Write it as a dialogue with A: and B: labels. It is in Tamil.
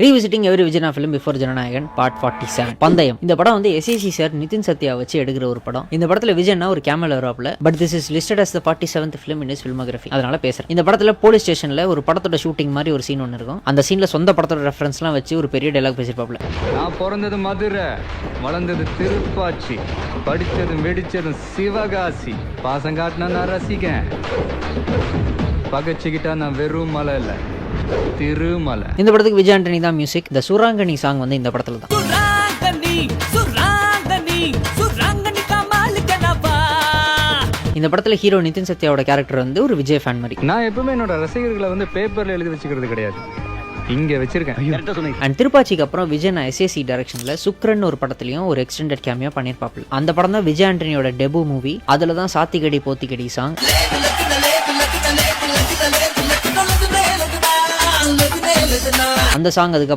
A: ரீவிசிட்டிங் எவரி விஜயனா ஃபிலிம் பிஃபோர் ஜனநாயகன் பார்ட் 47 பந்தயம். இந்த படம் வந்து எஸ்ஏசி சார் நிதின் சத்யா வச்சு எடுக்கிற ஒரு படம். இந்த படத்துல விஜயனா ஒரு கேமரா வராப்ல, but this is listed as the 47th film in his filmography. அதனால பேசுறேன். இந்த படத்துல போலீஸ் ஸ்டேஷன்ல ஒரு படத்தோட ஷூட்டிங் மாதிரி ஒரு சீன் ஒன்று இருக்கும். அந்த சீன்ல சொந்த படத்தோட ரெஃபரன்ஸ்லாம் வச்சு ஒரு பெரிய டயலாக் பேசிருப்பாப்ல.
B: நான் பிறந்தது மதுரை, வளர்ந்தது திருப்பாச்சி, படிச்சதும் வெடிச்சதும் சிவகாசி, பாசம் காட்டினா நான் ரசிகன், பகச்சுக்கிட்டா நான் வெறும் மலை இல்ல திருமலை.
A: இந்த படத்துக்கு விஜய் ஆண்டனி தான் மியூசிக். இந்த சுராங்கனி சாங் வந்து இந்த படத்துல தான். இந்த படத்துல ஹீரோ நிதின் சத்யாவோட கேரக்டர் வந்து ஒரு விஜய் ஃபேன் மாதிரி.
B: நான் எப்பவுமே என்னோட ரசிகர்களை வந்து பேப்பர்ல எழுதி வச்சுக்கிறது கிடையாது, இங்க வச்சிருக்கேன்.
A: அண்ட் திருப்பாச்சிக்கு அப்புறம் விஜய் எஸ்ஏசி டைரக்ஷன்ல சுக்ரன் ஒரு படத்துலயும் ஒரு எக்ஸ்டெண்டட் கேமியா பண்ணிருப்பாப்ல. அந்த படம் தான் விஜய் ஆண்டனியோட டெபு மூவி. அதுல தான் சாத்திகடி போத்திகடி சாங். அந்த சாங் அதுக்கு